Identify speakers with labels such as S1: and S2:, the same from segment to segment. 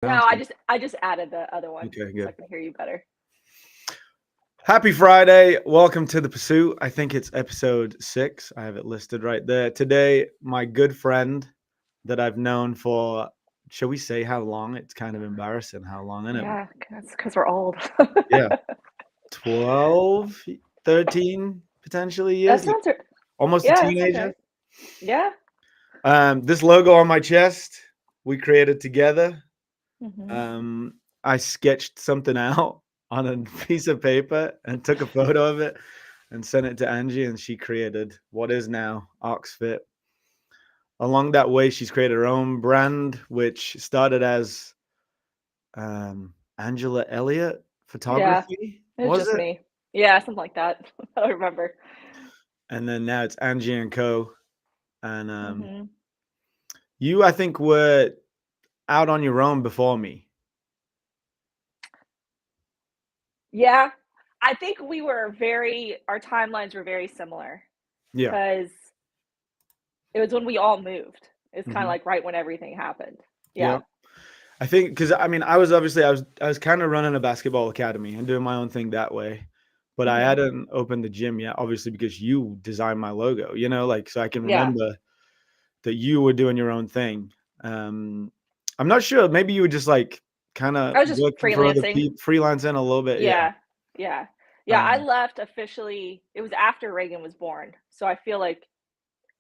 S1: sounds good.
S2: I just added the other one
S1: Okay,
S2: so I
S1: good.
S2: can hear you better.
S1: Happy Friday. Welcome to The Pursuit. I think it's episode 6. I have it listed right there. Today, my good friend that I've known for, shall we say how long? It's kind of embarrassing how long, isn't it?
S2: Yeah, that's because we're old.
S1: Yeah. 12, 13 potentially
S2: That
S1: years, like
S2: sounds
S1: almost a
S2: yeah, that sounds
S1: teenager.
S2: right. Yeah.
S1: This logo on my chest, we created together.
S2: Hmm.
S1: I sketched something out on a piece of paper and took a photo of it and sent it to Angie, and she created what is now Oxfit. Along that way, she's created her own brand, which started as Angela Elliott
S2: Yeah.
S1: Photography,
S2: It's
S1: was
S2: just
S1: it?
S2: me. Yeah, something like that. I remember.
S1: And then now it's Angie and Co. And
S2: Hmm.
S1: you, I think, were out on your own before me.
S2: Yeah. I think our timelines were very similar
S1: Yeah.
S2: because it was when we all moved. It's kind of
S1: Hmm.
S2: like right when everything happened.
S1: Yeah.
S2: Yeah.
S1: I think because I mean I was kind of running a basketball academy and doing my own thing that way, but I
S2: Hmm.
S1: hadn't opened the gym yet. Obviously, because you designed my logo, like so I can
S2: Yeah.
S1: remember that you were doing your own thing. Um, I'm not sure. Maybe you were just like kind
S2: I
S1: of
S2: was just
S1: working for other
S2: freelancing.
S1: people, freelancing a little bit. Yeah.
S2: Yeah. Yeah. Yeah. I
S1: Um,
S2: left officially. It was after Reagan was born. So I feel like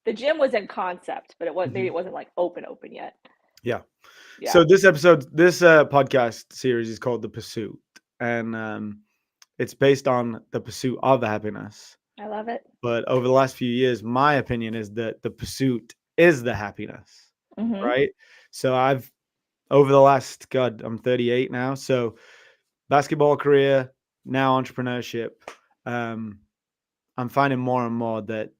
S2: the gym was in concept, but maybe
S1: mhm.
S2: it wasn't like open yet.
S1: Yeah.
S2: Yeah.
S1: So this podcast series is called The Pursuit, and it's based on the pursuit of happiness.
S2: I love it.
S1: But over the last few years, my opinion is that the pursuit is the happiness,
S2: Mhm.
S1: right? So over the last, God, I'm 38 now. So basketball career, now entrepreneurship. Um, I'm finding more and more that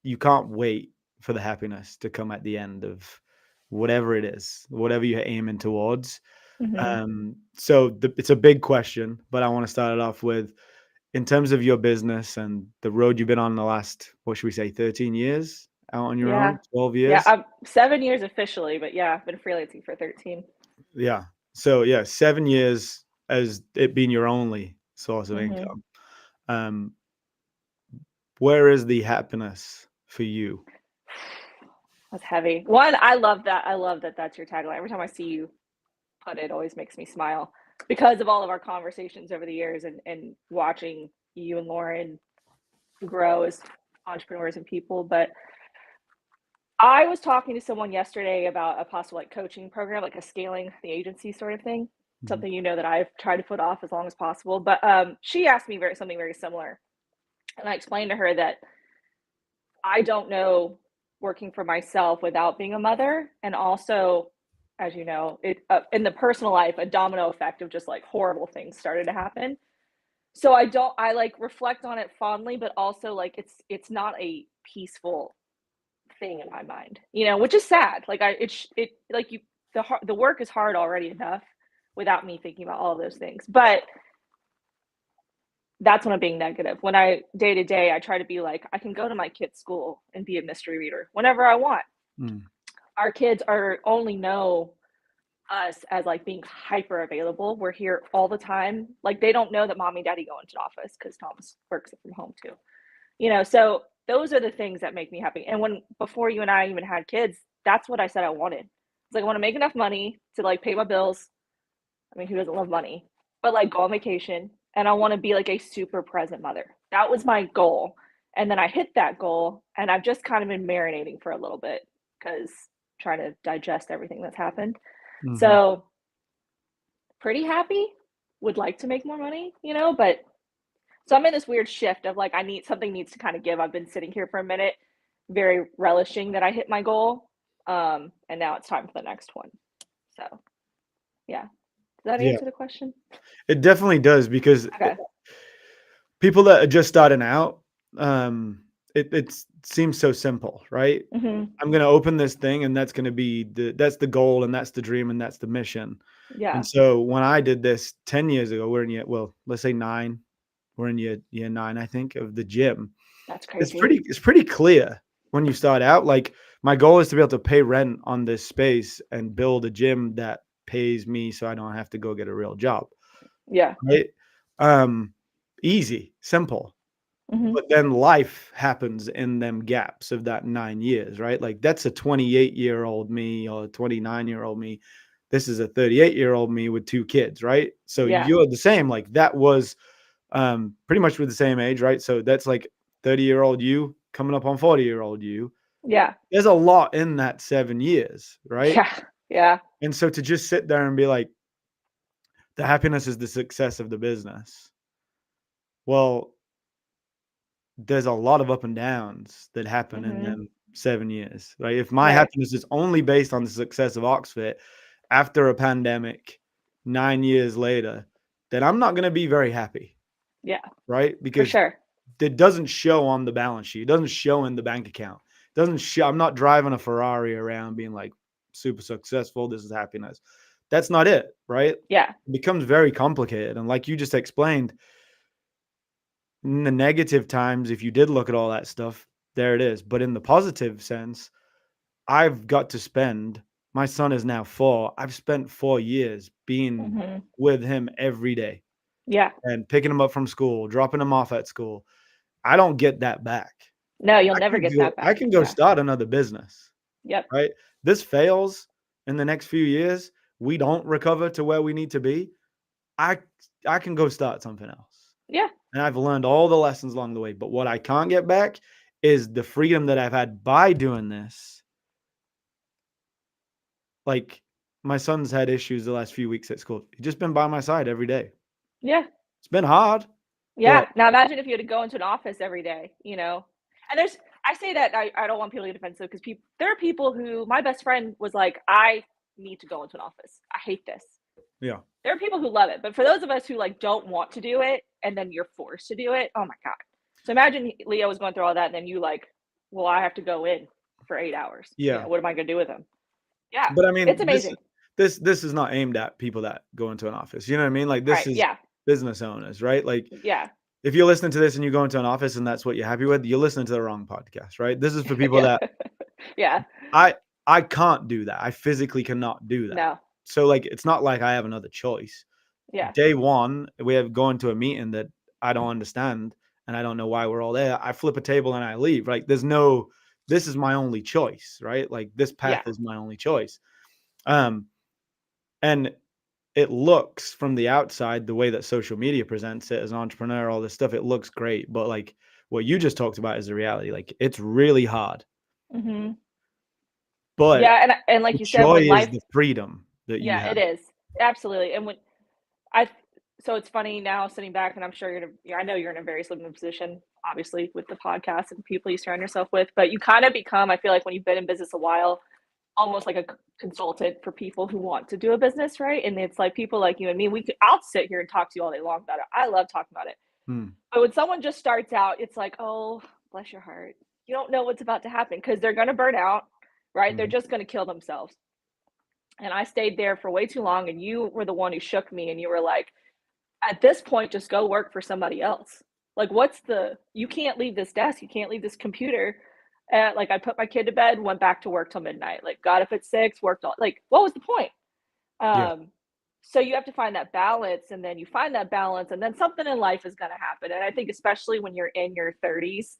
S1: you can't wait for the happiness to come at the end of whatever it is, whatever you're aiming towards.
S2: Mhm.
S1: So it's a big question, but I want to start it off with, in terms of your business and the road you've been on the last, what should we say, 13 years out on your
S2: Yeah.
S1: own, 12
S2: Yeah,
S1: years?
S2: I'm 7 years officially, but yeah, I've been freelancing for 13.
S1: Yeah. So yeah, 7 years as it being your only source of
S2: Mhm.
S1: income. Um, where is the happiness for you?
S2: That's heavy. One, I love that. I love that that's your tagline. Every time I see you put it, it always makes me smile because of all of our conversations over the years and watching you and Lauren grow as entrepreneurs and people. But I was talking to someone yesterday about a possible like coaching program, like a scaling the agency sort of thing.
S1: Mhm.
S2: Something that I've tried to put off as long as possible. But she asked me something very similar, and I explained to her that I don't know working for myself without being a mother, and also, as you know, it in the personal life, a domino effect of just like horrible things started to happen. So I don't. I like reflect on it fondly, but also like it's not a peaceful thing in my mind, which is sad. Like it like you the work is hard already enough without me thinking about all of those things. But that's when I'm being negative. When I day to day, I try to be like, I can go to my kid's school and be a mystery reader whenever I want.
S1: Mm.
S2: Our kids are only know us as like being hyper available. We're here all the time. Like they don't know that mommy and daddy go into the office because Thomas works from home too. So those are the things that make me happy. And when before you and I even had kids, that's what I said I wanted. It's like I want to make enough money to like pay my bills. I mean, who doesn't love money? But like go on vacation, and I want to be like a super present mother. That was my goal. And then I hit that goal, and I've just kind of been marinating for a little bit because trying to digest everything that's happened.
S1: Mhm.
S2: So pretty happy. Would like to make more money, but so I'm in this weird shift of like something needs to kind of give. I've been sitting here for a minute, very relishing that I hit my goal. And now it's time for the next one. So yeah. Does that
S1: Yeah,
S2: answer the question?
S1: it definitely does because
S2: Okay.
S1: people that are just starting out, it seems so simple, right?
S2: Mhm.
S1: I'm gonna open this thing, and that's gonna be that's the goal, and that's the dream, and that's the mission.
S2: Yeah.
S1: And so when I did this 10 years ago, we're in let's say 9, we're in year 9, I think, of the gym.
S2: That's
S1: It's
S2: crazy.
S1: pretty clear when you start out. Like my goal is to be able to pay rent on this space and build a gym that pays me so I don't have to go get a real job.
S2: Yeah.
S1: Right? Easy, simple.
S2: Hmm.
S1: But then life happens in them gaps of that 9 years, right? Like that's a 28-year-old me or a 29-year-old me. This is a 38-year-old me with 2 kids, right? So
S2: Yeah.
S1: you're the same. Like that was pretty much with the same age, right? So that's like 30-year-old you coming up on 40-year-old you.
S2: Yeah.
S1: There's a lot in that 7 years, right?
S2: Yeah. Yeah.
S1: And so to just sit there and be like, the happiness is the success of the business. Well, there's a lot of up and downs that happen in
S2: Hmm.
S1: them 7 years, right? If my
S2: Right.
S1: happiness is only based on the success of Oxford after a pandemic 9 years later, then I'm not gonna be very happy,
S2: Yeah.
S1: right?
S2: For
S1: Because
S2: sure.
S1: it doesn't show on the balance sheet. It doesn't show in the bank account. It doesn't show. I'm not driving a Ferrari around being like super successful. This is happiness. That's not it, right?
S2: Yeah.
S1: It becomes very complicated. And like you just explained, in the negative times, if you did look at all that stuff, there it is. But in the positive sense, I've got to spend, my son is now 4. I've spent 4 years being
S2: Hmm.
S1: with him every day
S2: Yeah.
S1: and picking him up from school, dropping him off at school. I don't get that back.
S2: No, you'll never get that
S1: I
S2: back.
S1: can go
S2: Yeah.
S1: start another business,
S2: Yep.
S1: right? This fails in the next few years, we don't recover to where we need to be. I I can go start something else.
S2: Yeah.
S1: And I've learned all the lessons along the way. But what I can't get back is the freedom that I've had by doing this. Like my son's had issues the last few weeks at school. He's just been by my side every day.
S2: Yeah.
S1: It's been hard,
S2: Yeah.
S1: but
S2: Now imagine if you had to go into an office every day, you know. And I say that I don't want people to get defensive because there are people who my best friend was like, I need to go into an office. I hate this.
S1: yeah.
S2: There are people who love it, but for those of us who like don't want to do it and then you're forced to do it, oh my God. So imagine Leo was going through all that and then you like, well, I have to go in for 8 hours. You know,
S1: Yeah.
S2: what am I gonna do with him? Yeah.
S1: But I
S2: It's
S1: mean,
S2: amazing.
S1: this is not aimed at people that go into an office. You know what I mean? Like this
S2: Right.
S1: is
S2: Yeah.
S1: business owners, right? Like
S2: Yeah.
S1: if you're listening to this and you go into an office and that's what you're happy with, you're listening to the wrong podcast, right? This is for people
S2: Yeah.
S1: that
S2: Yeah.
S1: I I can't do that. I physically cannot do that.
S2: No.
S1: So like it's not like I have another choice.
S2: Yeah.
S1: Day one, we have going to a meeting that I don't understand and I don't know why we're all there. I flip a table and I leave. Like this is my only choice, right? Like this path
S2: Yeah.
S1: is my only choice. Um and it looks from the outside, the way that social media presents it as an entrepreneur, all this stuff, it looks great. But like what you just talked about is the reality. Like it's really hard.
S2: Hmm.
S1: But
S2: Yeah. And like
S1: the
S2: you said,
S1: joy
S2: when
S1: is
S2: life,
S1: the freedom that you
S2: yeah,
S1: have.
S2: it is absolutely. And when I, so it's funny now sitting back, and I'm sure I know you're in a very similar position, obviously, with the podcast and people you surround yourself with. But you kind of become, I feel like, when you've been in business a while, almost like a consultant for people who want to do a business, right? And it's like people like you and me. I'll sit here and talk to you all day long about it. I love talking about it.
S1: Hmm.
S2: But when someone just starts out, it's like, oh, bless your heart. You don't know what's about to happen because they're going to burn out, right? They're
S1: Mhm.
S2: just going to kill themselves. And I stayed there for way too long. And you were the one who shook me. And you were like, at this point, just go work for somebody else. Like, you can't leave this desk. You can't leave this computer. Like, I put my kid to bed, went back to work till midnight. Like, got up at 6, worked all, like, what was the point?
S1: Yeah.
S2: Um, so you have to find that balance, and then you find that balance, and then something in life is going to happen. And I think, especially when you're in your 30s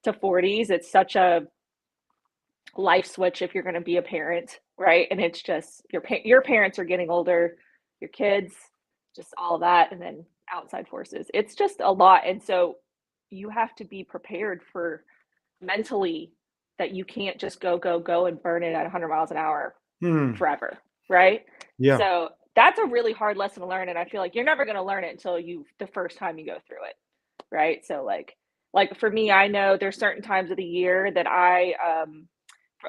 S2: to 40s, it's such a life switch if you're going to be a parent, right? And it's just your parents are getting older, your kids, just all that, and then outside forces. It's just a lot, and so you have to be prepared for mentally that you can't just go and burn it at 100 miles an hour
S1: Hmm.
S2: forever, right?
S1: Yeah.
S2: So that's a really hard lesson to learn, and I feel like you're never going to learn it until the first time you go through it, right? So like for me, I know there's certain times of the year that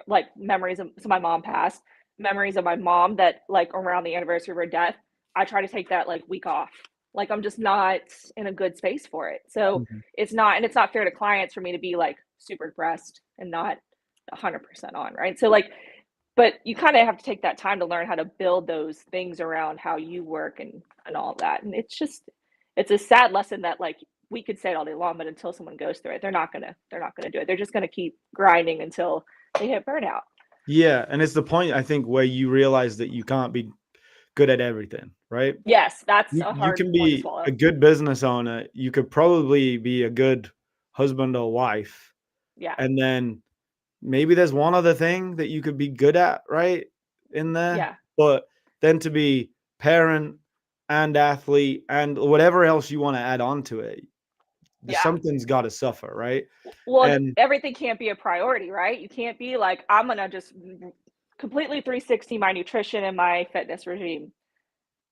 S2: like memories of, so my mom passed, memories of my mom that like around the anniversary of her death, I try to take that like week off. Like I'm just not in a good space for it. So
S1: Mhm.
S2: it's not fair to clients for me to be like super depressed and not 100% on, right? So like, but you kind of have to take that time to learn how to build those things around how you work and all that. And it's a sad lesson that like we could say it all day long, but until someone goes through it, they're not gonna do it. They're just gonna keep grinding until they hit burnout.
S1: Yeah. And it's the point, I think, where you realize that you can't be good at everything, right?
S2: Yes, that's a
S1: You
S2: hard
S1: can
S2: one to
S1: be a
S2: swallow.
S1: good business owner. You could probably be a good husband or wife.
S2: Yeah.
S1: And then maybe there's one other thing that you could be good at, right? In there.
S2: Yeah.
S1: But then to be parent and athlete and whatever else you want to add on to it,
S2: Yeah.
S1: something's got to suffer, right?
S2: Well,
S1: And
S2: everything can't be a priority, right? You can't be like, I'm gonna just completely 360 my nutrition and my fitness regime.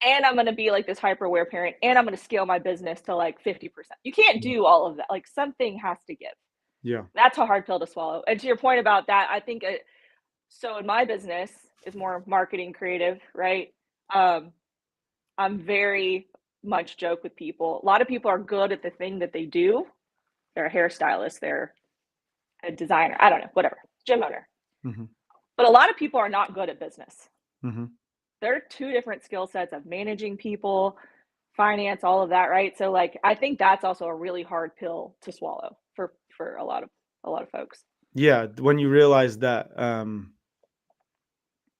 S2: And I'm gonna be like this hyper aware parent, and I'm gonna scale my business to like 50%. You can't do all of that. Like something has to give.
S1: yeah,
S2: That's a hard pill to swallow. And to your point about that, I think so in my business is more marketing creative, right? Um, I'm very much joke with people. A lot of people are good at the thing that they do. They're a hairstylist, they're a designer, I don't know, whatever, gym owner.
S1: hmm
S2: But a lot of people are not good at business.
S1: hmm
S2: There are two different skill sets of managing people, finance, all of that, right? So like I think that's also a really hard pill to swallow for a lot of folks.
S1: yeah. When you realize that,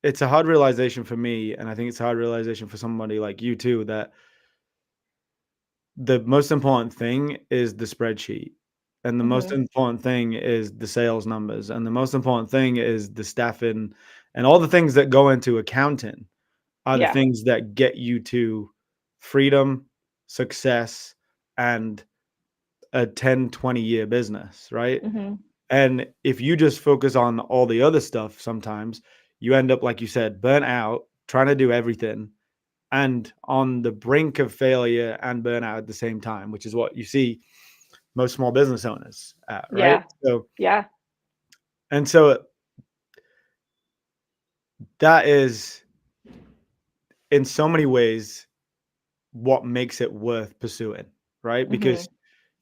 S1: it's a hard realization for me, and I think it's a hard realization for somebody like you too, that the most important thing is the spreadsheet. And the most
S2: Mhm.
S1: important thing is the sales numbers. And the most important thing is the staffing and all the things that go into accounting are the
S2: Yeah.
S1: things that get you to freedom, success, and a 10, 20-year business, right?
S2: Mhm.
S1: And if you just focus on all the other stuff, sometimes you end up, like you said, burnt out, trying to do everything and on the brink of failure and burnout at the same time, which is what you see most small business owners at, right?
S2: Yeah.
S1: So,
S2: Yeah.
S1: and so that is in so many ways what makes it worth pursuing, right?
S2: Mhm.
S1: Because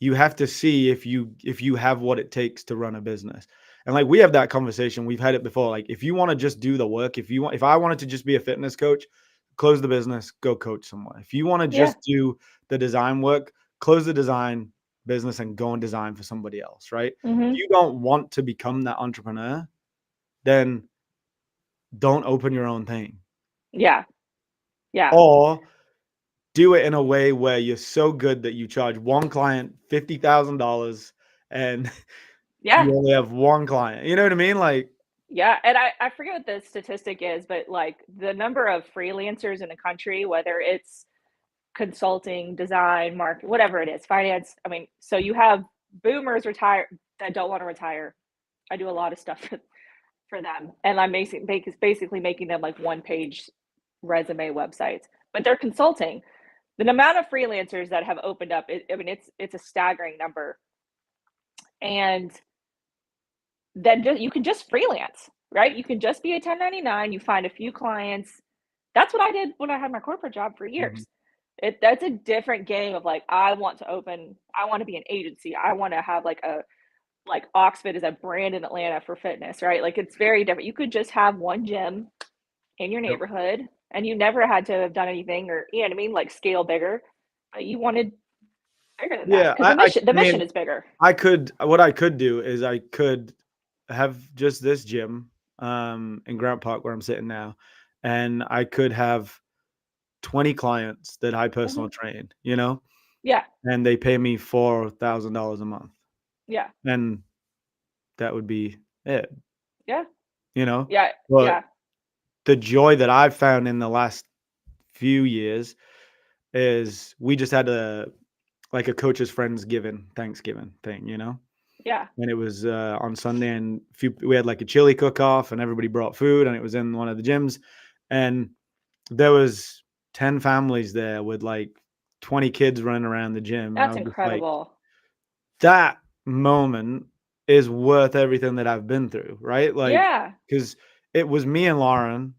S1: you have to see if you have what it takes to run a business. And like we have that conversation, we've had it before. Like if you want to just do the work, if I wanted to just be a fitness coach, close the business, go coach someone. If you want to
S2: Yeah.
S1: just do the design work, close the design business and go and design for somebody else, right? If
S2: Mhm.
S1: you don't want to become that entrepreneur, then don't open your own thing.
S2: Yeah. Yeah.
S1: Or do it in a way where you're so good that you charge one client $50,000 and
S2: Yeah.
S1: you only have one client. You know what I mean? Like,
S2: Yeah, and I forget what the statistic is, but, like, the number of freelancers in the country, whether it's consulting, design, market, whatever it is, finance, I mean, so you have boomers retire that don't wanna retire. I do a lot of stuff for them, and I'm basically making them, like, one-page resume websites, but they're consulting. The amount of freelancers that have opened up, I mean, it's a staggering number, and then you can just freelance, right? You can just be a 1099. You find a few clients. That's what I did when I had my corporate job for
S1: mhm,
S2: years. That's a different game of like, I want to open, I want to be an agency. I want to have like a, like Oxford is a brand in Atlanta for fitness, right? Like it's very different. You could just have one gym in your
S1: yep.
S2: neighborhood and you never had to have done anything or, you know what I mean? Like scale bigger, but you wanted bigger than that
S1: Yeah,
S2: because the
S1: I
S2: mission
S1: mean,
S2: is bigger.
S1: what I could do is I could have just this gym in Grant Park where I'm sitting now, and I could have 20 clients that I
S2: Mhm.
S1: personal train, you know,
S2: Yeah.
S1: and they pay me $4,000 a month.
S2: Yeah.
S1: And that would be it,
S2: Yeah.
S1: you know?
S2: Yeah.
S1: But
S2: Yeah.
S1: the joy that I've found in the last few years is we just had a coach's friendsgiving Thanksgiving thing, you know?
S2: Yeah.
S1: And it was on Sunday, and we had like a chili cook-off, and everybody brought food, and it was in one of the gyms, and there was 10 families there with like 20 kids running around the gym, and I
S2: That's
S1: was just like,
S2: incredible.
S1: that moment is worth everything that I've been through, right? Like,
S2: Yeah.
S1: because it was me and Lauren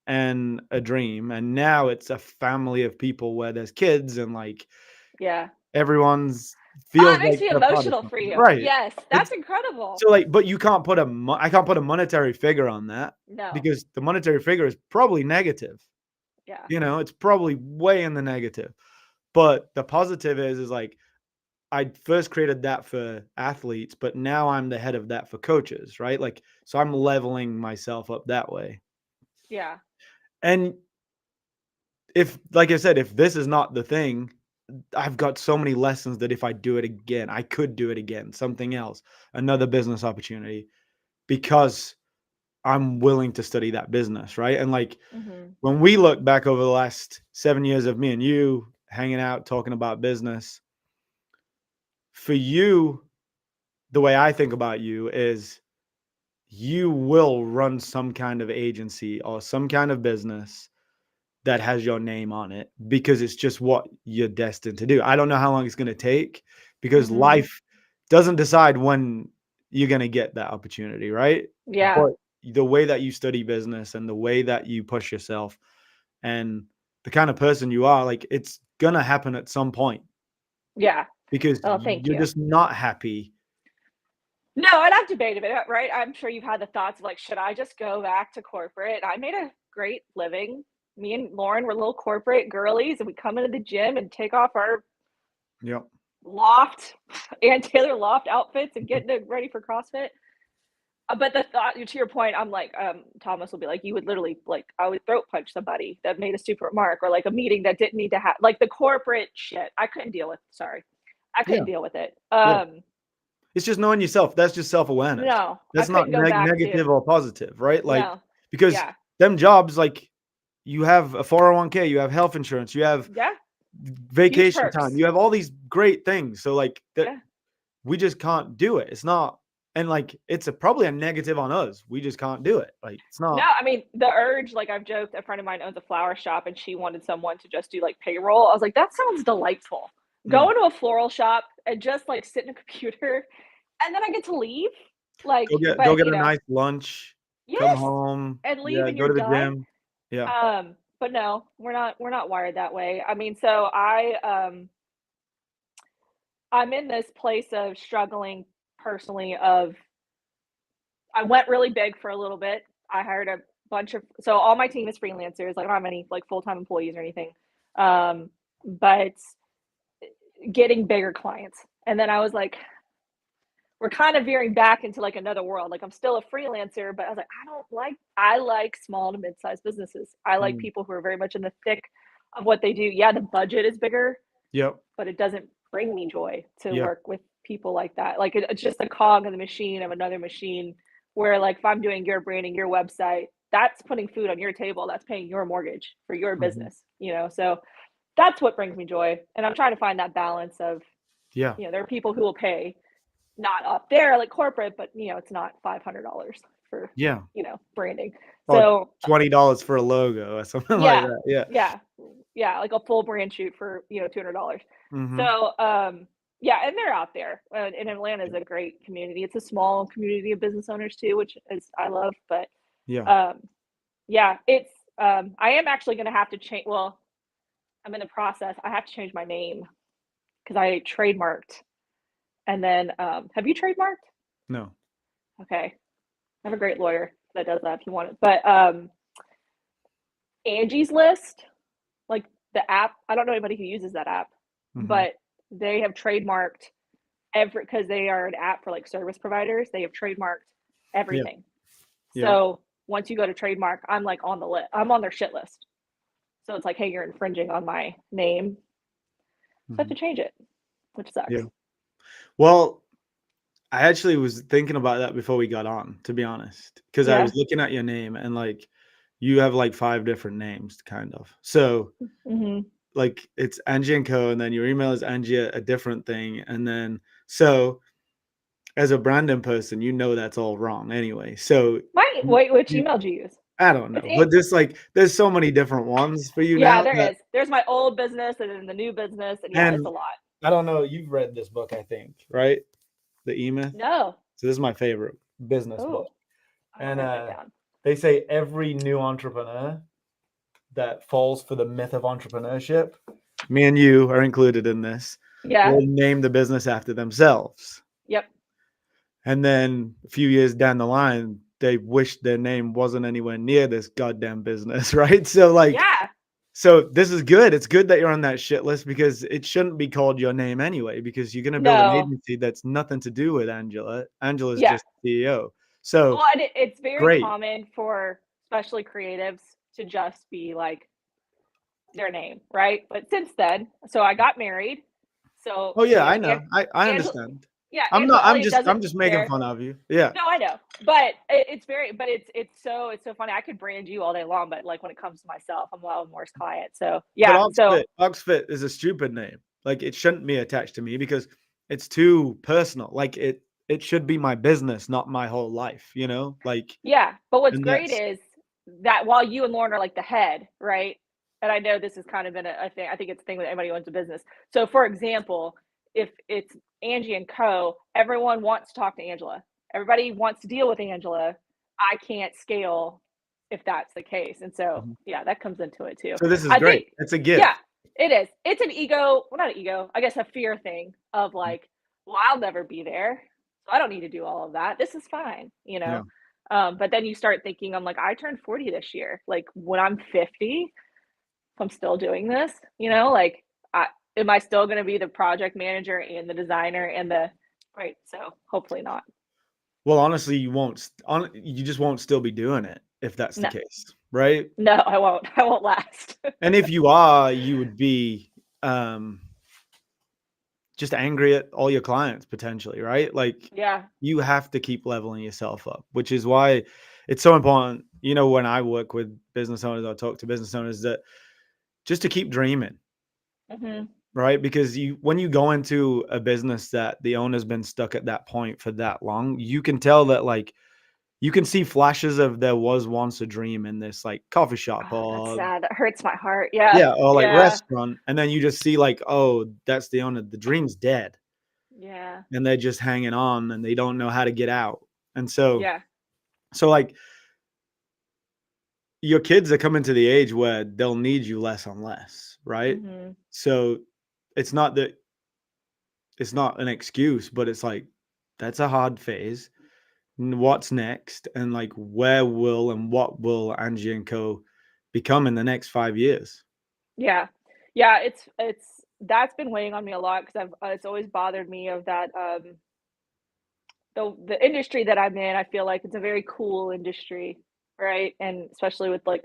S1: and a dream, and now it's a family of people where there's kids and like
S2: Yeah.
S1: everyone's feels
S2: It makes
S1: like
S2: me
S1: they're part of
S2: emotional for
S1: something,
S2: you.
S1: right?
S2: Yes,
S1: It's
S2: that's incredible.
S1: so like, but you can't put I can't put a monetary figure on that
S2: No.
S1: because the monetary figure is probably negative.
S2: Yeah.
S1: You know, it's probably way in the negative. But the positive is like I first created that for athletes, but now I'm the head of that for coaches, right? Like, so I'm leveling myself up that way.
S2: Yeah.
S1: And if, like I said, if this is not the thing, I've got so many lessons that if I do it again, I could do it again, something else, another business opportunity, because I'm willing to study that business, right? And like
S2: Mm-hmm.
S1: when we look back over the last 7 years of me and you hanging out, talking about business, for you, the way I think about you is you will run some kind of agency or some kind of business that has your name on it because it's just what you're destined to do. I don't know how long it's going to take because
S2: Mm-hmm.
S1: life doesn't decide when you're going to get that opportunity, right?
S2: Yeah.
S1: But the way that you study business and the way that you push yourself and the kind of person you are, like it's going to happen at some point
S2: Yeah.
S1: because
S2: Oh, thank
S1: you're
S2: you.
S1: just not happy.
S2: No, and I've debated it, right? I'm sure you've had the thoughts of like, should I just go back to corporate? I made a great living. Me and Lauren were little corporate girlies, and we come into the gym and take off our
S1: Yep.
S2: loft and Taylor loft outfits and get ready for CrossFit. But the thought, to your point, I'm like, Thomas will be like, you would literally like, I would throat punch somebody that made a super remark or like a meeting that didn't need to have like the corporate shit. I couldn't deal with. Sorry, I
S1: Yeah.
S2: couldn't deal with it.
S1: Yeah. It's just knowing yourself. That's just self-awareness.
S2: No, I
S1: That's not
S2: couldn't go back to
S1: negative or positive, right? Like,
S2: no.
S1: because
S2: Yeah,
S1: them jobs, like you have a 401k, you have health insurance, you have
S2: yeah, huge
S1: vacation time,
S2: perks.
S1: you have all these great things. So like that
S2: Yeah.
S1: we just can't do it. It's not, and like it's probably a negative on us. We just can't do it. Like it's
S2: No,
S1: not.
S2: I mean the urge. Like I've joked, a friend of mine owns a flower shop, and she wanted someone to just do like payroll. I was like, that sounds delightful. Go
S1: Mm.
S2: into a floral shop and just like sit in a computer, and then I get to leave. Like,
S1: Go
S2: but
S1: get a nice lunch, come
S2: yes,
S1: home,
S2: and leave,
S1: yeah,
S2: and
S1: go
S2: you're
S1: to the
S2: done.
S1: gym. Yeah.
S2: But no, we're not wired that way. I mean, so I'm in this place of struggling personally. Of I went really big for a little bit. I hired a bunch of so all my team is freelancers. Like I don't have any like full time employees or anything. But getting bigger clients, and then I was like, we're kind of veering back into like another world. Like I'm still a freelancer, but I was like, I like small to mid-sized businesses. I like
S1: Mm.
S2: people who are very much in the thick of what they do. Yeah, the budget is bigger,
S1: Yep.
S2: but it doesn't bring me joy to
S1: Yep.
S2: work with people like that. Like it's just a cog in the machine of another machine where like if I'm doing your branding, your website, that's putting food on your table, that's paying your mortgage for your
S1: Mhm.
S2: business, you know. So that's what brings me joy. And I'm trying to find that balance of,
S1: Yeah.
S2: there are people who will pay not up there like corporate, but it's not $500 for,
S1: Yeah.
S2: branding.
S1: Or
S2: So
S1: $20 for a logo or something like
S2: yeah,
S1: that. Yeah.
S2: yeah, yeah, like a full brand shoot for $200.
S1: Mhm.
S2: So yeah, and they're out there. And Atlanta is a great community. It's a small community of business owners too, which is I love. But
S1: Yeah.
S2: um, yeah, it's I am actually going to have to change. Well, I'm in the process. I have to change my name because I trademarked. And then have you trademarked?
S1: No.
S2: Okay, I have a great lawyer that does that if you want it. But Angie's List, like the app, I don't know anybody who uses that app,
S1: Mhm.
S2: but they have trademarked because they are an app for like service providers. They have trademarked
S1: Yeah.
S2: everything.
S1: Yeah.
S2: So once you go to trademark, I'm like on the list. I'm on their shit list. So it's like, hey, you're infringing on my name. So I have to
S1: Mhm.
S2: change it, which
S1: Yeah.
S2: sucks.
S1: Well, I actually was thinking about that before we got on, to be honest, because I
S2: Yeah.
S1: was looking at your name and like you have like 5 different names, kind of. So
S2: Mm-hmm.
S1: like it's Angie and Co, and then your email is Angie a different thing, and then so as a Brandon person, you know that's all wrong anyway. So
S2: Wait, which
S1: you,
S2: email do you use?
S1: I don't
S2: It's
S1: know, but this like there's so many different ones for you
S2: yeah,
S1: now
S2: there
S1: that,
S2: is. There's my old business and then the new business, and yeah, it's
S1: and
S2: a lot.
S1: I don't know. You've read this book, I think, right? The E-Myth.
S2: No.
S1: So this is my favorite business book,
S2: Oh, I'm
S1: and
S2: writing that down.
S1: they say every new entrepreneur that falls for the myth of entrepreneurship, me and you are included in this,
S2: Yeah.
S1: will name the business after themselves.
S2: Yep.
S1: And then a few years down the line, they wish their name wasn't anywhere near this goddamn business, right? So like,
S2: Yeah.
S1: so this is good. It's good that you're on that shit list because it shouldn't be called your name anyway, because you're gonna build an
S2: No.
S1: agency that's nothing to do with Angela. Angela's
S2: Yeah.
S1: just CEO. So
S2: Well, and it's very
S1: great.
S2: common for especially creatives to just be like their name, right? But since then, so I got married. So,
S1: Oh yeah, I
S2: And
S1: know. I
S2: Angela,
S1: understand.
S2: yeah,
S1: I'm not.
S2: Angela Elliott doesn't
S1: I'm just making
S2: care.
S1: fun of you. Yeah.
S2: No, I know, but it's very, but it's so funny. I could brand you all day long, but like when it comes to myself, I'm the worst client. So
S1: But
S2: yeah, so
S1: Oxfit is a stupid name. Like it shouldn't be attached to me because it's too personal. Like it should be my business, not my whole life, you know? Like
S2: yeah, but what's
S1: and
S2: great
S1: that's
S2: is that while you and Lauren are like the head, right? And I know this has kind of been a thing. I think it's a thing with anybody who owns a business. So, for example, if it's Angie and Co., everyone wants to talk to Angela. Everybody wants to deal with Angela. I can't scale if that's the case. And so,
S1: Mhm.
S2: yeah, that comes into it too.
S1: So this is
S2: I
S1: great.
S2: think,
S1: It's a
S2: yeah,
S1: gift.
S2: it is. It's an ego, well, not an ego, I guess a fear thing of
S1: Mhm.
S2: like, well, I'll never be there. So I don't need to do all of that. This is fine, you
S1: Yeah.
S2: know? But then you start thinking, I'm like, I turned 40 this year. Like when I'm 50, if I'm still doing this, like, I, am I still going to be the project manager and the designer and the, right? So hopefully not.
S1: Well, honestly, you just won't still be doing it if that's the
S2: No,
S1: case, right?
S2: no, I won't. I won't last.
S1: And if you are, you would be um just angry at all your clients potentially, right? Like
S2: Yeah.
S1: you have to keep leveling yourself up, which is why it's so important. You know, when I work with business owners, I talk to business owners that just to keep dreaming,
S2: Hmm.
S1: right? Because when you go into a business that the owner's been stuck at that point for that long, you can tell that like you can see flashes of there was once a dream in this like coffee shop
S2: Oh, that's
S1: or
S2: sad. That hurts my heart. Yeah.
S1: yeah, or like
S2: Yeah.
S1: restaurant, and then you just see like, oh, that's the owner. The dream's dead,
S2: Yeah.
S1: and they're just hanging on, and they don't know how to get out. And so like your kids are coming to the age where they'll need you less and less, right?
S2: Hmm.
S1: So it's not that it's not an excuse, but it's like that's a hard phase. What's next, and like where will and what will Angie and Co become in the next 5 years?
S2: Yeah. Yeah. That's been weighing on me a lot because it's always bothered me of that, the industry that I'm in. I feel like it's a very cool industry, right? And especially with like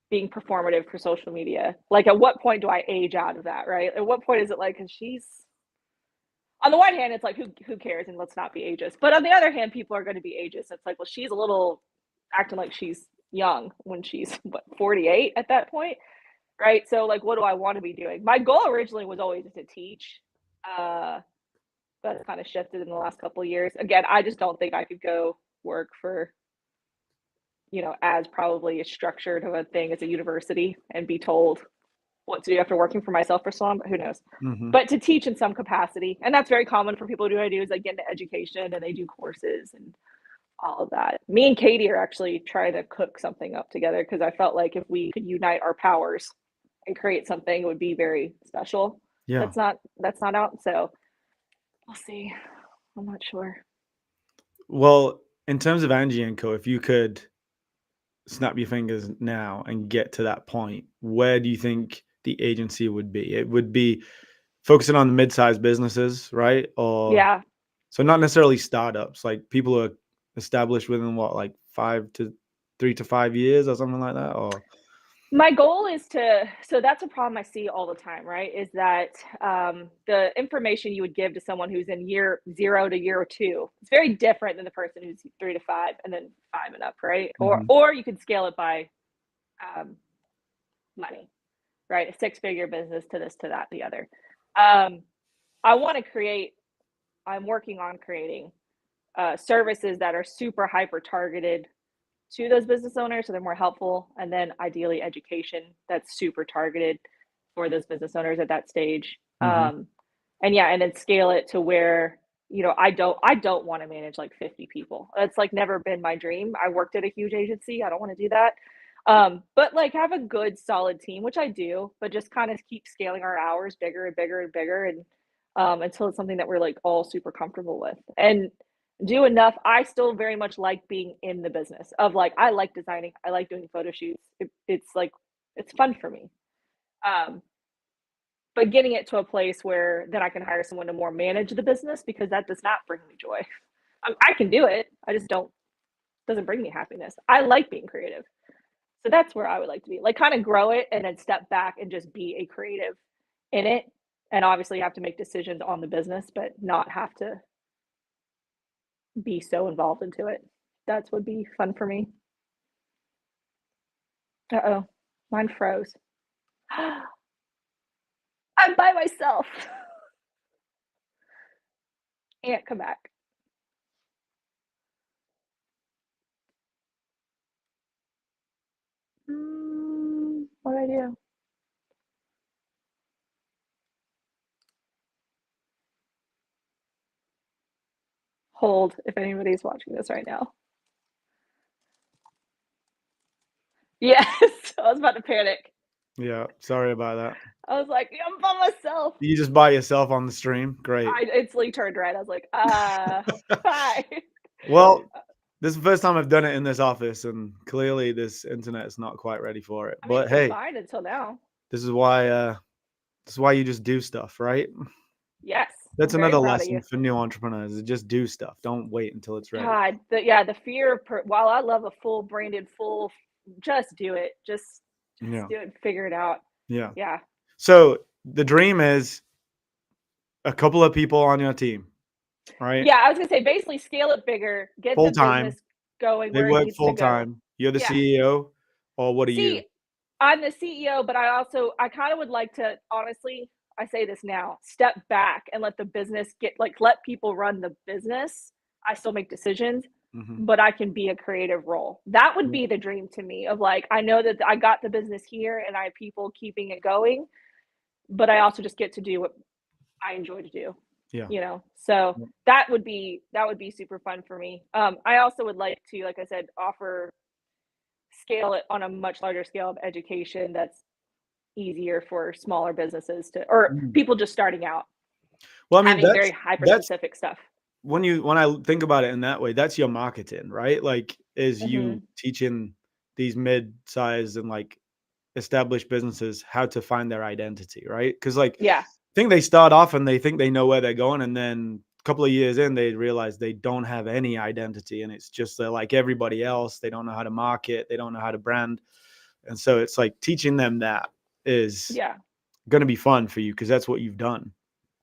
S2: being performative for social media. Like, at what point do I age out of that, right? At what point is it like, because she's, on the one hand, it's like, who cares? And let's not be ageist. But on the other hand, people are going to be ageist. It's like, well, she's a little acting like she's young when she's, what, 48 at that point, right? So, like, what do I want to be doing? My goal originally was always to teach. Uh, but it's kind of shifted in the last couple of years. Again, I just don't think I could go work for, as probably as structured of a thing as a university and be told what to do after working for myself for so long, but who knows?
S1: Hmm.
S2: But to teach in some capacity, and that's very common for people who do what I do, is like get into education and they do courses and all of that. Me and Katie are actually trying to cook something up together because I felt like if we could unite our powers and create something, it would be very special.
S1: Yeah.
S2: That's not out, so we'll see. I'm not sure.
S1: Well, in terms of Angie and Co, if you could snap your fingers now and get to that point, where do you think the agency would be? It would be focusing on the mid-sized businesses, right? Or
S2: Yeah,
S1: so not necessarily startups, like people who are established within what, like 3 to 5 years or something like that, or
S2: my goal is to, so that's a problem I see all the time, right? Is that the information you would give to someone who's in year 0 to year 2, it's very different than the person who's 3 to 5 and then 5 and up, right? Or
S1: Mhm.
S2: or you could scale it by um, money, right? A six-figure business to this, to that, the other. Um, I want to create. I'm working on creating services that are super hyper targeted to those business owners so they're more helpful, and then ideally education that's super targeted for those business owners at that stage.
S1: Mhm.
S2: And yeah, and then scale it to where, I don't want to manage like 50 people. That's like never been my dream. I worked at a huge agency. I don't want to do that. But like have a good solid team, which I do, but just kind of keep scaling our hours bigger and bigger and bigger, and until it's something that we're like all super comfortable with. And do enough. I still very much like being in the business of like, I like designing, I like doing photo shoots. It's like, it's fun for me. Um, but getting it to a place where then I can hire someone to more manage the business because that does not bring me joy. I can do it. I just don't, doesn't bring me happiness. I like being creative. So that's where I would like to be. Like, kind of grow it and then step back and just be a creative in it. And obviously have to make decisions on the business, but not have to be so involved into it. That would be fun for me. Uh-oh, mine froze. I'm by myself. Can't come back. What do I do? Hold if anybody's watching this right now. Yes, I was about to panic.
S1: Yeah, sorry about that.
S2: I was like, I'm by myself.
S1: You just by yourself on the stream? Great.
S2: I instantly turned red. I was like, hi.
S1: Well, this is the first time I've done it in this office, and clearly this internet is not quite ready for it.
S2: I mean,
S1: But
S2: it's been
S1: hey,
S2: fine until now.
S1: this is why you just do stuff, right?
S2: Yes,
S1: That's
S2: I'm very
S1: another
S2: proud of
S1: lesson
S2: you.
S1: for new entrepreneurs: is just do stuff. Don't wait until it's ready.
S2: God, the fear of while I love a full branded, just do it. Just
S1: Yeah,
S2: do it and figure it out.
S1: yeah.
S2: Yeah.
S1: So the dream is a couple of people on your team, right?
S2: Yeah, I was gonna say basically scale it bigger, get
S1: Full
S2: the
S1: time.
S2: business going
S1: They
S2: where it
S1: work
S2: needs to
S1: full
S2: go.
S1: time. You're the
S2: Yeah.
S1: CEO, or what are
S2: See,
S1: you?
S2: I'm the CEO, but I kind of would like to honestly, I say this now, step back and let the business let people run the business. I still make decisions,
S1: Hmm.
S2: but I can be a creative role. That would
S1: Yeah.
S2: be the dream to me of like, I know that I got the business here and I have people keeping it going, but I also just get to do what I enjoy to do,
S1: Yeah.
S2: So
S1: Yeah.
S2: that would be super fun for me. I also would like to, like I said, offer scale it on a much larger scale of education that's easier for smaller businesses to or
S1: Mm.
S2: people just starting out,
S1: Well, I mean,
S2: having very hyper
S1: that's
S2: specific stuff.
S1: when I think about it in that way, that's your marketing, right? Like, is you
S2: Mhm.
S1: teaching these mid-sized and like established businesses how to find their identity, right? Because like,
S2: Yeah.
S1: I think they start off and they think they know where they're going, and then a couple of years in, they realize they don't have any identity, and it's just they're like everybody else. They don't know how to market, they don't know how to brand, and so it's like teaching them that is
S2: Yeah.
S1: going to be fun for you because that's what you've done.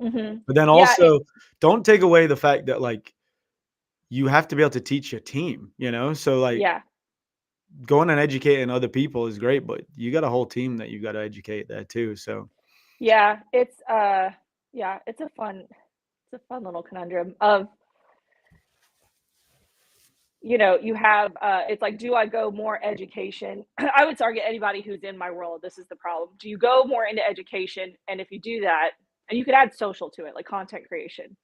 S2: Mhm.
S1: But then
S2: Yeah,
S1: also, don't take away the fact that like you have to be able to teach your team, you know? So like
S2: yeah.
S1: going and educating other people is great, but you got a whole team that you got to educate there too. So
S2: Yeah, yeah, it's a fun little conundrum of, you have, it's like, do I go more education? I would target anybody who's in my world. This is the problem. Do you go more into education? And if you do that, and you could add social to it, like content creation,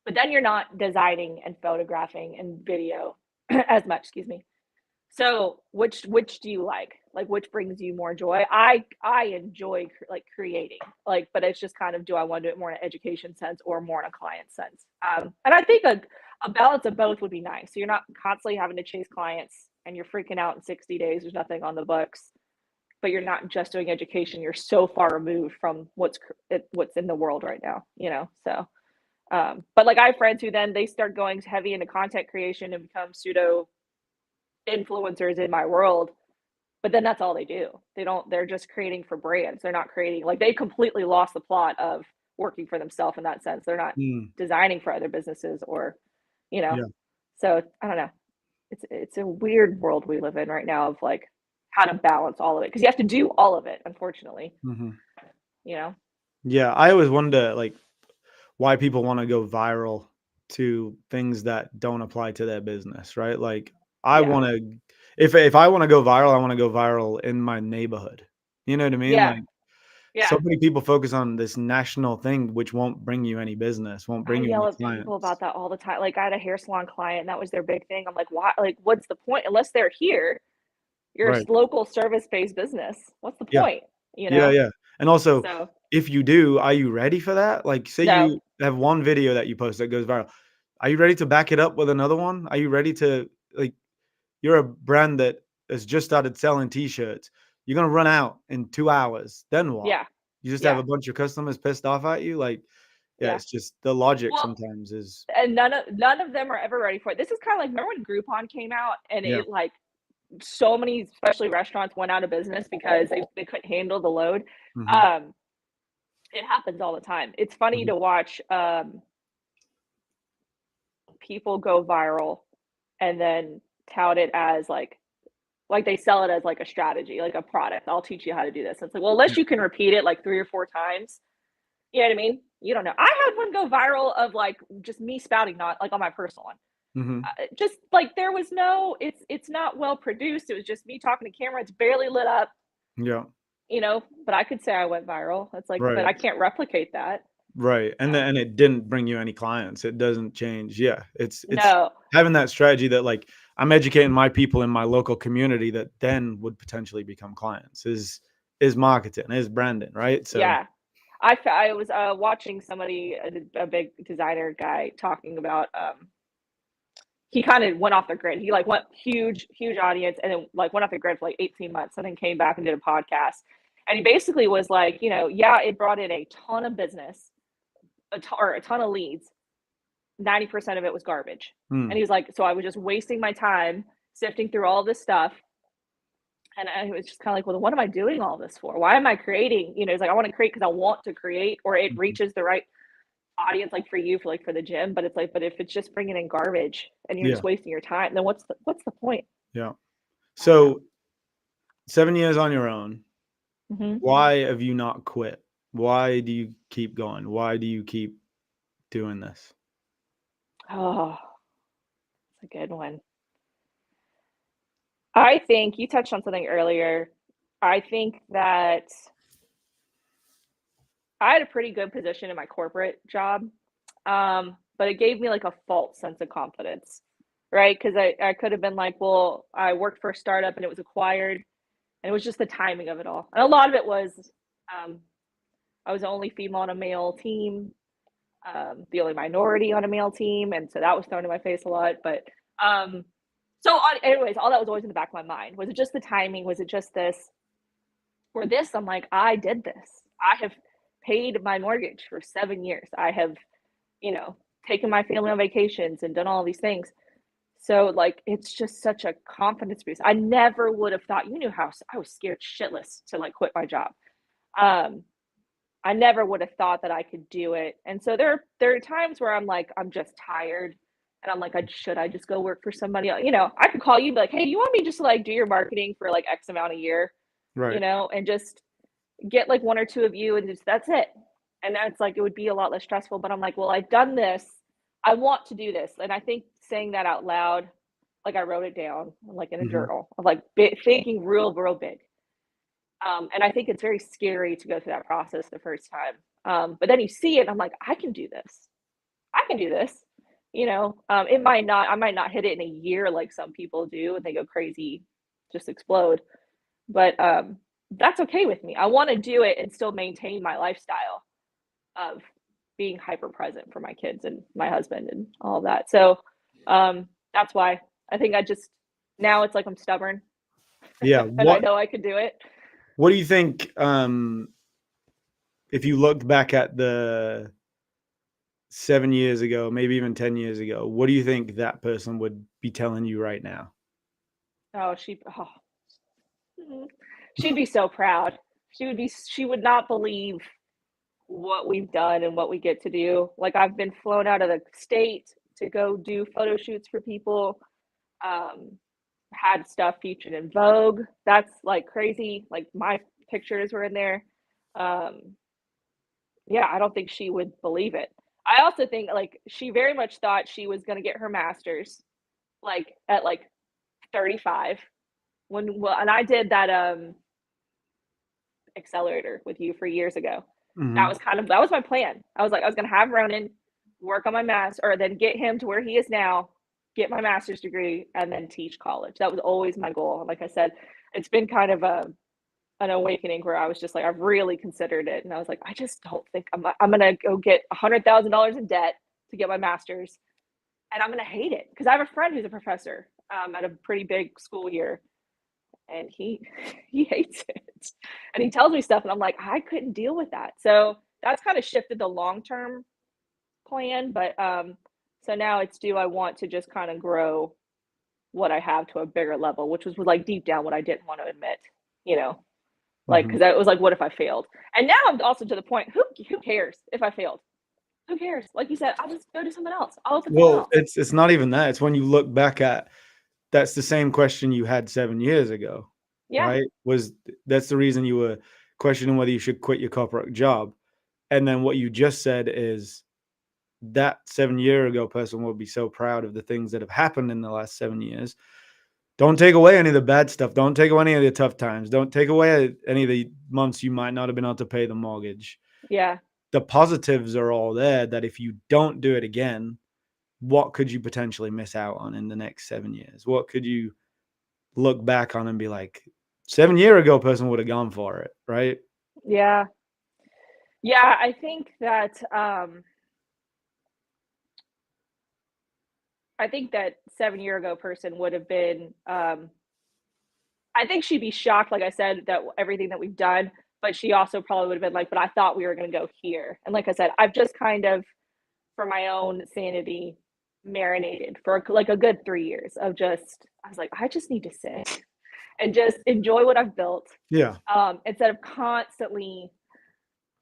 S2: but then you're not designing and photographing and video as much, excuse me. So which do you like? Like which brings you more joy? I enjoy creating, but it's just kind of, do I want to do it more in an education sense or more in a client sense? And I think a balance of both would be nice. So you're not constantly having to chase clients and you're freaking out in 60 days. There's nothing on the books, but you're not just doing education. You're so far removed from what's in the world right now. So but like I have friends who then they start going heavy into content creation and become pseudo influencers in my world, but then that's all they do. They're just creating for brands. They're not creating, like, they completely lost the plot of working for themselves in that sense. They're not
S1: mm,
S2: designing for other businesses or, you know.
S1: yeah,
S2: So I don't know. It's a weird world we live in right now of like how to balance all of it because you have to do all of it, unfortunately.
S1: hmm,
S2: You know.
S1: yeah. I always wonder like why people want to go viral to things that don't apply to their business, right? Like I
S2: Yeah.
S1: want to, if I want to go viral, I want to go viral in my neighborhood. You know what I mean?
S2: Yeah.
S1: Like so
S2: Yeah.
S1: many people focus on this national thing, which won't bring you any business, won't
S2: I
S1: bring you
S2: yell
S1: any
S2: at people
S1: clients.
S2: about that all the time. Like I had a hair salon client, and that was their big thing. I'm like, why? Like, what's the point? Unless they're here, you're a
S1: Right.
S2: local service-based business. What's the
S1: Yeah.
S2: point? You
S1: Yeah.
S2: know?
S1: Yeah. And also,
S2: So
S1: if you do, are you ready for that? Like, say
S2: no,
S1: you have one video that you post that goes viral. Are you ready to back it up with another one? Are you ready to, like, you're a brand that has just started selling t-shirts. You're gonna run out in 2 hours. Then what?
S2: yeah,
S1: You just have
S2: yeah,
S1: a bunch of customers pissed off at you? Like, yeah,
S2: yeah.
S1: it's just the logic
S2: Well,
S1: sometimes is
S2: and none of them are ever ready for it. This is kind of like, remember when Groupon came out and
S1: yeah.
S2: it like so many, especially restaurants, went out of business because they couldn't handle the load.
S1: Mm-hmm.
S2: It happens all the time. It's funny
S1: Mm-hmm.
S2: to watch people go viral and then tout it as like they sell it as like a strategy, like a product. I'll teach you how to do this. It's like, well, unless you can repeat it like 3 or 4 times, you know what I mean? You don't know. I had one go viral of like just me spouting, not like on my personal one.
S1: Mm-hmm.
S2: Just like there was no, it's not well produced. It was just me talking to camera. It's barely lit up,
S1: Yeah.
S2: but I could say I went viral. It's like, but
S1: Right.
S2: I can't replicate that.
S1: Right. And it didn't bring you any clients. It doesn't change. Yeah. It's
S2: No,
S1: having that strategy that like I'm educating my people in my local community that then would potentially become clients is marketing, is branding, right? So
S2: yeah. I was watching somebody, a big designer guy, talking about he kind of went off the grid. He like went huge audience and then like went off the grid for like 18 months and then came back and did a podcast. And he basically was like, yeah, it brought in a ton of business, or a ton of leads. 90% of it was garbage. And
S1: mm,
S2: he was like, so I was just wasting my time sifting through all this stuff. And I was just kind of like, well, what am I doing all this for? Why am I creating? It's like, I want to create because I want to create, or it
S1: mhm,
S2: reaches the right audience, like for you, for the gym. But it's like, but if it's just bringing in garbage and you're
S1: yeah,
S2: just wasting your time, then what's the point?
S1: yeah.
S2: I don't know.
S1: So 7 years on your own,
S2: Hmm.
S1: why have you not quit? Why do you keep going? Why do you keep doing this?
S2: Oh, it's a good one. I think you touched on something earlier. I think that I had a pretty good position in my corporate job, but it gave me like a false sense of confidence, right? Because I could have been like, well, I worked for a startup and it was acquired, and it was just the timing of it all. And a lot of it was um, I was the only female on a male team, the only minority on a male team, and so that was thrown in my face a lot. But um, anyways, all that was always in the back of my mind. Was it just the timing? Was it just this? For this, I'm like, I did this. I have paid my mortgage for 7 years. I have, you know, taken my family on vacations and done all these things. So like, it's just such a confidence boost. I never would have thought. You knew how I was scared shitless to like quit my job. Um, I never would have thought that I could do it. And so there are times where I'm like, I'm just tired. And I'm like, should I just go work for somebody else? I could call you and be like, hey, you want me just to like do your marketing for like X amount a year,
S1: Right.
S2: and just get like one or two of you and just that's it. And that's like it would be a lot less stressful. But I'm like, well, I've done this. I want to do this. And I think saying that out loud, like I wrote it down like in a
S1: Hmm.
S2: journal of like thinking real big. And I think it's very scary to go through that process the first time. But then you see it, and I'm like, I can do this. I can do this. It might not. I might not hit it in a year like some people do, and they go crazy, just explode. But that's okay with me. I want to do it and still maintain my lifestyle of being hyper present for my kids and my husband and all of that. So that's why I think now it's like I'm stubborn
S1: Yeah.
S2: and I know I could do it.
S1: What do you think? If you looked back at the 7 years ago, maybe even 10 years ago, what do you think that person would be telling you right now?
S2: Oh, she'd be so proud. She would not believe what we've done and what we get to do. Like I've been flown out of the state to go do photo shoots for people. Um, had stuff featured in Vogue. That's like crazy. Like my pictures were in there. Um, yeah, I don't think she would believe it. I also think like she very much thought she was going to get her master's like at like 35 and I did that accelerator with you for years ago.
S1: Hmm.
S2: That was my plan. I was like, I was gonna have Ronan work on my master, or then get him to where he is now, get my master's degree, and then teach college. That was always my goal. Like I said, it's been kind of an awakening where I was just like, I've really considered it, and I was like, I just don't think I'm gonna go get $100,000 in debt to get my master's, and I'm gonna hate it because I have a friend who's a professor at a pretty big school here, and he he hates it, and he tells me stuff and I'm like, I couldn't deal with that. So that's kind of shifted the long-term plan. But so now it's, do I want to just kind of grow what I have to a bigger level, which was like deep down what I didn't want to admit, you know, like,
S1: Mhm.
S2: because it was like, what if I failed? And now I'm also to the point, who cares if I failed? Who cares? Like you said, I'll just go do something else. I'll look at something
S1: Well,
S2: else.
S1: it's not even that. It's when you look back at that's the same question you had 7 years ago,
S2: Yeah.
S1: right? That's the reason you were questioning whether you should quit your corporate job. And then what you just said is that 7 year ago person will be so proud of the things that have happened in the last 7 years. Don't take away any of the bad stuff. Don't take away any of the tough times. Don't take away any of the months you might not have been able to pay the mortgage.
S2: Yeah.
S1: The positives are all there that if you don't do it again, what could you potentially miss out on in the next 7 years? What could you look back on and be like, 7 year ago person would have gone for it, right?
S2: Yeah. Yeah. I think that 7 year ago person would have been, I think she'd be shocked, like I said, that everything that we've done, but she also probably would have been like, but I thought we were going to go here. And like I said, I've just kind of, for my own sanity, marinated for like a good 3 years of just, I was like, I just need to sit and just enjoy what I've built,
S1: Yeah.
S2: instead of constantly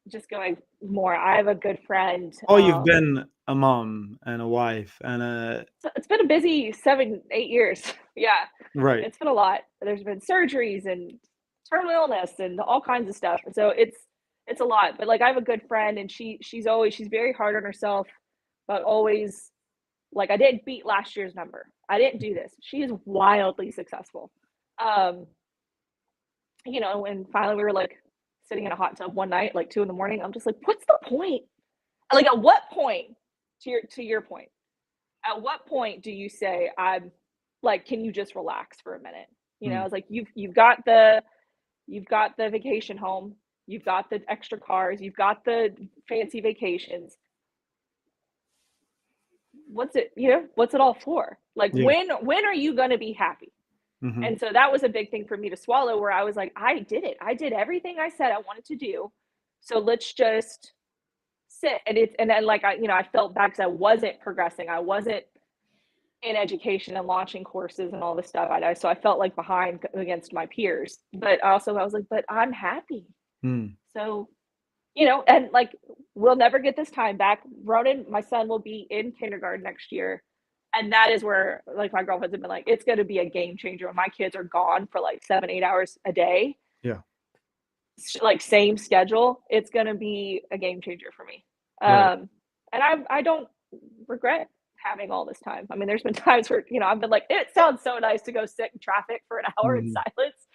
S2: just going more. I have a good friend.
S1: Oh, you've been a mom and a wife and a
S2: It's been a busy 7, 8 years. Yeah,
S1: right.
S2: it's been a lot. There's been surgeries and terminal illness and all kinds of stuff. And so it's a lot. But like I have a good friend, and she's very hard on herself, but always like, I didn't beat last year's number. I didn't do this. She is wildly successful. Um, and finally we were like sitting in a hot tub one night, like 2 in the morning. I'm just like, what's the point? Like, at what point, to your point, at what point do you say, I'm like, can you just relax for a minute?
S1: Mm.
S2: It's like, you've got the vacation home, you've got the extra cars, you've got the fancy vacations. What's it all for? Like,
S1: Yeah.
S2: when are you going to be happy?
S1: Mhm.
S2: And so that was a big thing for me to swallow, where I was like, I did it. I did everything I said I wanted to do. So let's just sit. And then, like, I felt bad because I wasn't progressing. I wasn't in education and launching courses and all this stuff. So I felt like behind against my peers. But also I was like, but I'm happy.
S1: Mm.
S2: So, and like, we'll never get this time back. Ronan, my son, will be in kindergarten next year. And that is where, like, my girlfriends have been like, it's going to be a game changer when my kids are gone for like 7, 8 hours a day,
S1: Yeah.
S2: like same schedule. It's going to be a game changer for me.
S1: Right.
S2: And I don't regret having all this time. I mean, there's been times where, I've been like, it sounds so nice to go sit in traffic for an hour in
S1: Mhm.
S2: silence.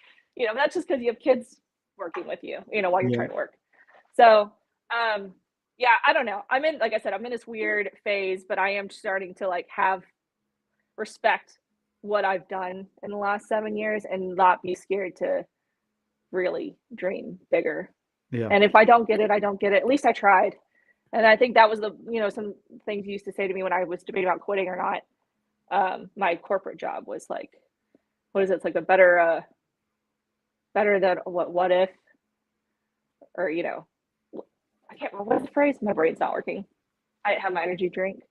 S2: That's just because you have kids working with you, while you're
S1: Yeah.
S2: trying to work. So, yeah, I don't know. Like I said, I'm in this weird phase, but I am starting to like have respect what I've done in the last 7 years and not be scared to really dream bigger.
S1: Yeah.
S2: And if I don't get it, I don't get it. At least I tried. And I think that was some things you used to say to me when I was debating about quitting or not. My corporate job was like, what is it? It's like a better than what if, or, I can't remember what's the phrase. My brain's not working. I didn't have my energy drink.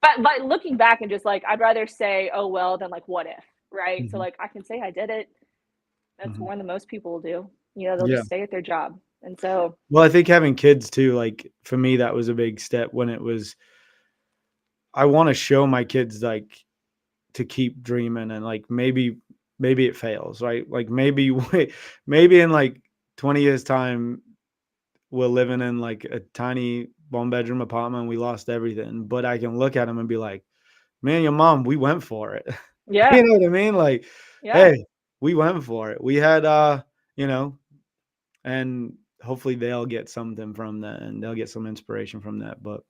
S2: But looking back and just like, I'd rather say, oh, well, than like, what if, right? So
S1: Mhm.
S2: like, I can say I did it. That's
S1: Mhm.
S2: more than most people will do. They'll
S1: Yeah.
S2: just stay at their job. And so,
S1: Well, I think having kids too, like for me, that was a big step when it was, I want to show my kids like to keep dreaming and like maybe it fails, right? Like maybe maybe in like 20 years time, we're living in like a tiny 1 bedroom apartment. We lost everything, but I can look at them and be like, man, your mom, we went for it.
S2: yeah,
S1: You know what I mean? Like,
S2: yeah,
S1: hey, we went for it. We had, you know, and hopefully they'll get something from that and they'll get some inspiration from that. But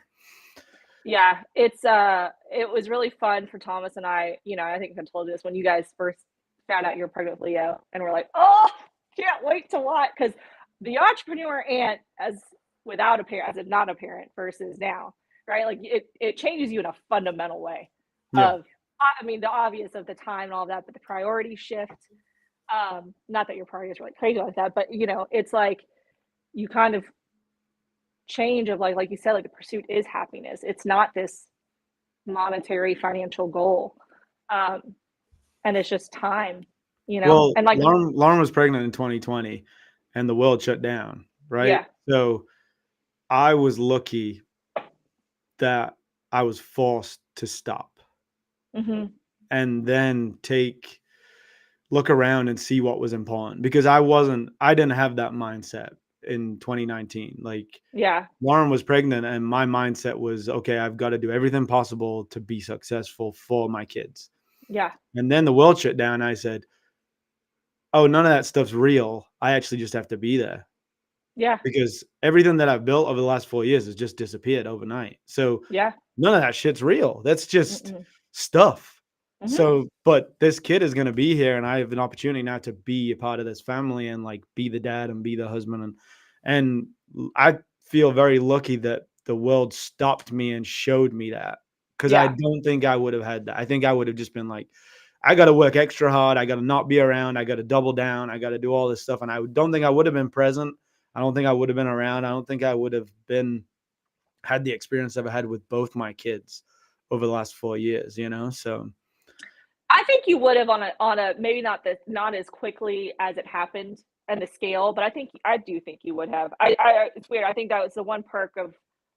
S2: yeah. It was really fun for Thomas and I. I think I told you this when you guys first found out you were pregnant with Leo, and we're like, oh, can't wait to watch, because the entrepreneur aunt, as without a parent, as a not a parent versus now, right? Like, it changes you in a fundamental way.
S1: yeah,
S2: Of, I mean, the obvious of the time and all that, but the priority shift. Not that your priorities are like crazy like that, but it's like, you kind of change of like you said, like, the pursuit is happiness. It's not this monetary financial goal. Um, and it's just time,
S1: Well,
S2: and like,
S1: Lauren was pregnant in 2020 and the world shut down, right?
S2: yeah,
S1: So I was lucky that I was forced to stop
S2: hmm
S1: and then look around and see what was important, because I didn't have that mindset in 2019. Like,
S2: yeah,
S1: Lauren was pregnant and my mindset was, okay, I've got to do everything possible to be successful for my kids.
S2: yeah,
S1: And then the world shut down. I said, oh, none of that stuff's real. I actually just have to be there,
S2: yeah,
S1: because everything that I've built over the last 4 years has just disappeared overnight. So
S2: yeah,
S1: none of that shit's real. That's just
S2: mm-mm.
S1: stuff.
S2: hmm
S1: So, but this kid is going to be here, and I have an opportunity now to be a part of this family and like be the dad and be the husband. And I feel very lucky that the world stopped me and showed me that, because I
S2: yeah,
S1: don't think I would have had that. I think I would have just been like, I got to work extra hard. I got to not be around. I got to double down. I got to do all this stuff. And I don't think I would have been present. I don't think I would have been around. I don't think I would have had the experience I've had with both my kids over the last 4 years, So
S2: I think you would have on a maybe not as quickly as it happened and the scale, but I do think you would have. It's weird. I think that was the one perk of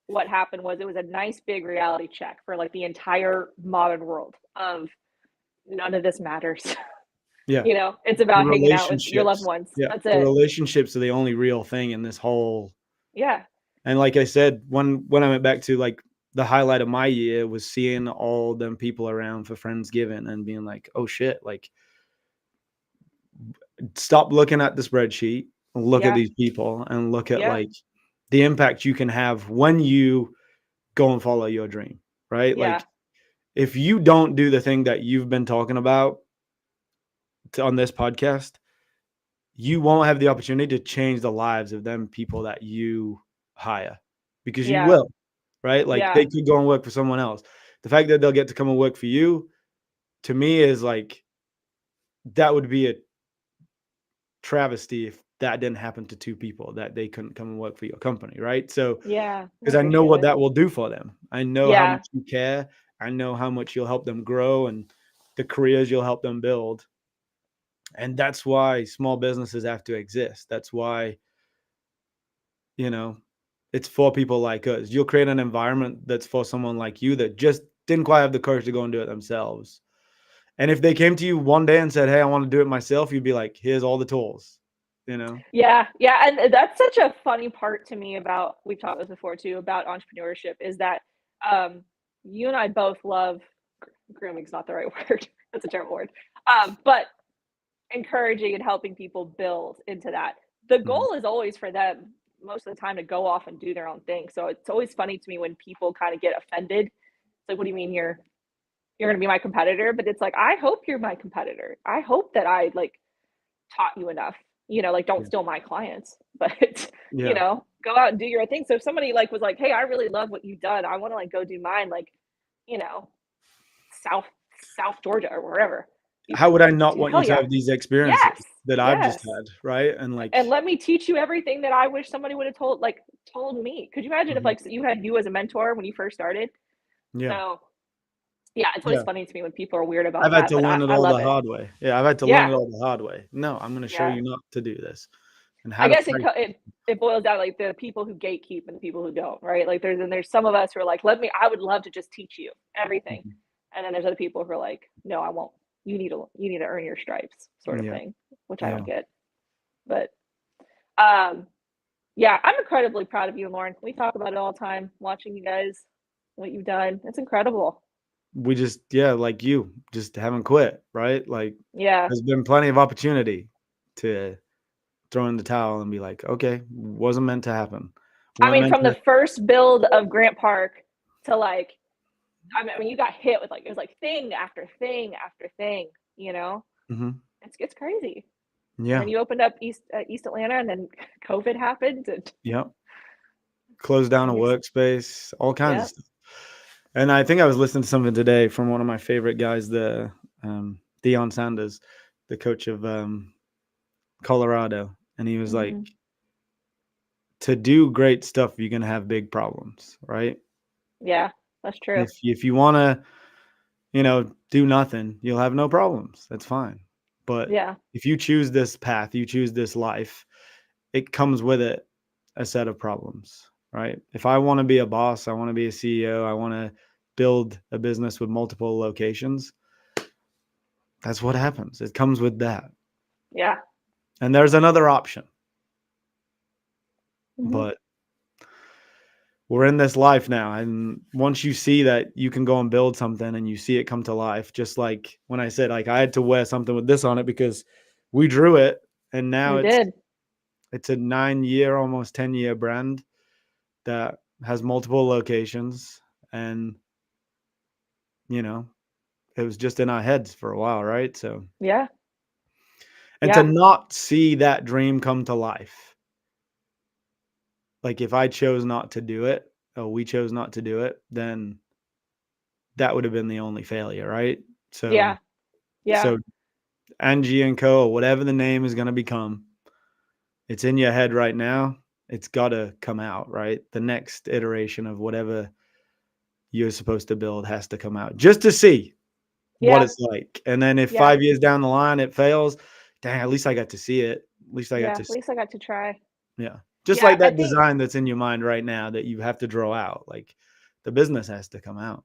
S2: what happened was it was a nice big reality check for like the entire modern world of none of this matters.
S1: yeah,
S2: It's
S1: the
S2: about hanging out with your loved
S1: relationships.
S2: ones.
S1: Yeah,
S2: That's
S1: the
S2: it.
S1: relationships are the only real thing in this whole.
S2: Yeah.
S1: And like I said, when I went back to like the highlight of my year was seeing all them people around for Friendsgiving and being like, oh shit, like stop looking at the spreadsheet and look at
S2: Yeah.
S1: these people and look at
S2: Yeah.
S1: like the impact you can have when you go and follow your dream, right?
S2: Yeah.
S1: Like, if you don't do the thing that you've been talking about on this podcast, you won't have the opportunity to change the lives of them people that you hire, because you
S2: Yeah.
S1: will, right? Like,
S2: Yeah.
S1: they could go and work for someone else. The fact that they'll get to come and work for you, to me, is like, that would be a travesty if that didn't happen to two people, that they couldn't come and work for your company, right? So,
S2: Yeah. I
S1: because I know
S2: appreciate
S1: what
S2: it.
S1: that will do for them. I know how
S2: Yeah.
S1: much you care. I know how much you'll help them grow and the careers you'll help them build. And that's why small businesses have to exist. That's why, you know, it's for people like us. You'll create an environment that's for someone like you that just didn't quite have the courage to go and do it themselves. And if they came to you one day and said, hey, I want to do it myself, you'd be like, here's all the tools, you know?
S2: Yeah, yeah, and that's such a funny part to me about we've talked about this before too, about entrepreneurship is that, um, you and I both love grooming's not the right word, that's a terrible word, but encouraging and helping people build into that. The
S1: Mhm.
S2: goal is always for them most of the time to go off and do their own thing, so it's always funny to me when people kinda get offended. It's like, "What do you mean you're gonna be my competitor?" But it's like, "I hope you're my competitor. I hope that I, like, taught you enough, like don't
S1: Yeah.
S2: steal my clients, but
S1: Yeah.
S2: go out and do your thing. So if somebody like was like, hey, I really love what you've done. I want to like go do mine, like, you know, South South Georgia or wherever. You
S1: How would I not want you
S2: hell
S1: to
S2: yeah.
S1: have these experiences
S2: Yes.
S1: that I've just
S2: Yes.
S1: had, right? And like,
S2: And let me teach you everything that I wish somebody would have told me. Could you imagine if
S1: mhm,
S2: like you had you as a mentor when you first started?
S1: yeah,
S2: So yeah, it's always
S1: yeah.
S2: funny to me when people are weird about
S1: I've had
S2: that,
S1: to
S2: but
S1: learn it
S2: I
S1: all
S2: love
S1: the
S2: it.
S1: hard way. Yeah, I've had to learn
S2: Yeah.
S1: it all the hard way. No, I'm going to show
S2: Yeah.
S1: you not to do this and how
S2: I
S1: to
S2: guess
S1: fight.
S2: it boils down like the people who gatekeep and the people who don't, right? Like there's some of us who are like, I would love to just teach you everything.
S1: Mhm.
S2: And then there's other people who are like, no, I won't. You need to earn your stripes sort of
S1: Yeah,
S2: thing, which I
S1: yeah.
S2: don't get. But um yeah, I'm incredibly proud of you, Lauren. We talk about it all the time, watching you guys, what you've done. It's incredible.
S1: We just, yeah, like you, just haven't quit, right? Like,
S2: Yeah.
S1: there's been plenty of opportunity to throw in the towel and be like, okay, wasn't meant to happen.
S2: I
S1: Weren't
S2: mean,
S1: meant
S2: from the
S1: to.
S2: first build of Grant Park to like I mean, you got hit with like it was like thing after thing after thing, you know?
S1: Mhm.
S2: It's crazy. And then
S1: Yeah,
S2: you opened up East Atlanta, and then COVID happened, and
S1: yeah. Close down a
S2: and you're
S1: workspace, all kinds of
S2: yeah,
S1: stuff. And I think I was listening to something today from one of my favorite guys, the Deion Sanders, the coach of Colorado, and he was like,
S2: mhm,
S1: to do great stuff, you're gonna have big problems, right?
S2: yeah, that's true.
S1: If you wanna do nothing, you'll have no problems. That's fine. But
S2: Yeah.
S1: if you choose this path, you choose this life, it comes with it a set of problems, right? If I want to be a boss, I want to be a CEO, I want to build a business with multiple locations, that's what happens. It comes with that.
S2: Yeah.
S1: And there's another option.
S2: Mhm.
S1: But we're in this life now. And once you see that you can go and build something and you see it come to life, just like when I said, like, I had to wear something with this on it because we drew it. And now
S2: You
S1: it's
S2: did.
S1: it's a 9-year, almost 10-year brand that has multiple locations. And, you know, it was just in our heads for a while, right? So,
S2: Yeah.
S1: and to
S2: Yeah.
S1: not see that dream come to life, like if I chose not to do it, or we chose not to do it, then that would have been the only failure, right? So,
S2: Yeah. Yeah.
S1: so Angie and Co, or whatever the name is going to become, it's in your head right now. It's got to come out, right? The next iteration of whatever you're supposed to build has to come out just to see what
S2: Yeah.
S1: it's like. And then if
S2: Yeah.
S1: 5 years down the line it fails, dang, at least I got to see it. At least I got
S2: Yeah.
S1: to,
S2: At least I got to try.
S1: yeah. Just
S2: Yeah.
S1: like
S2: I
S1: that
S2: think,
S1: design that's in your mind right now that you have to draw out. Like the business has to come out.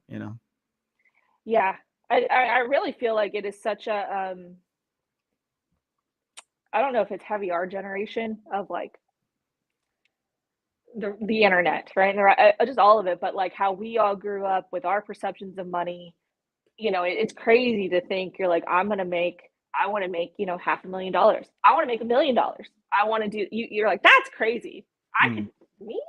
S2: yeah. I really feel like it is such a, I don't know if it's heavy our generation of like the internet, right? And just all of it, but like how we all grew up with our perceptions of money. It's crazy to think you're like, I want to make, $500,000. I want to make $1 million. I want to do you're like, that's crazy. I
S1: Mm,
S2: could me?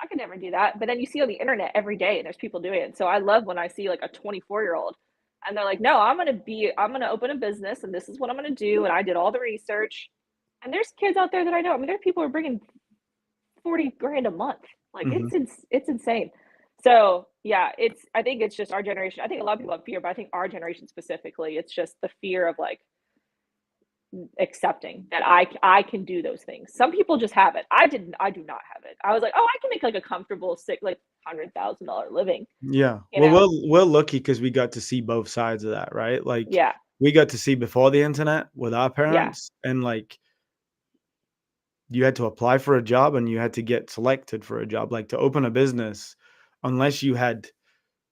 S2: I could never do that. But then you see on the internet every day and there's people doing it. So I love when I see like a 24-year-old and they're like, no, I'm gonna open a business and this is what I'm gonna do. And I did all the research. And there's kids out there that I know. I mean, there are people who are bringing 40 grand a month. Like
S1: mhm.
S2: it's insane. So yeah, I think it's just our generation. I think a lot of people have fear, but I think our generation specifically, it's just the fear of like accepting that I can do those things. Some people just have it. I do not have it. I was like, oh, I can make like a comfortable six like $100,000 living,
S1: Yeah.
S2: you
S1: Well,
S2: know?
S1: we're lucky because we got to see both sides of that, right? Like
S2: Yeah.
S1: we got to see before the internet with our
S2: Yeah.
S1: parents, and like you had to apply for a job and you had to get selected for a job. Like to open a business, unless you had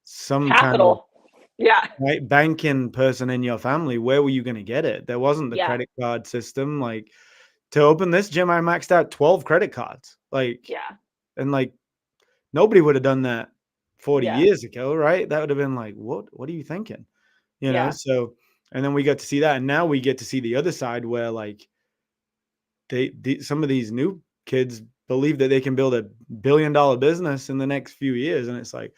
S1: some kind of
S2: Capital. Yeah.
S1: right banking person in your family, where were you going to get it? There wasn't the
S2: Yeah.
S1: credit card system. Like to open this gym, I maxed out 12 credit cards. Like,
S2: Yeah.
S1: and like nobody would have done that 40
S2: Yeah.
S1: years ago, right? That would have been like, what are you thinking?
S2: Yeah.
S1: So, and then we got to see that. And now we get to see the other side where like some of these new kids believe that they can build $1 billion business in the next few years. And it's like,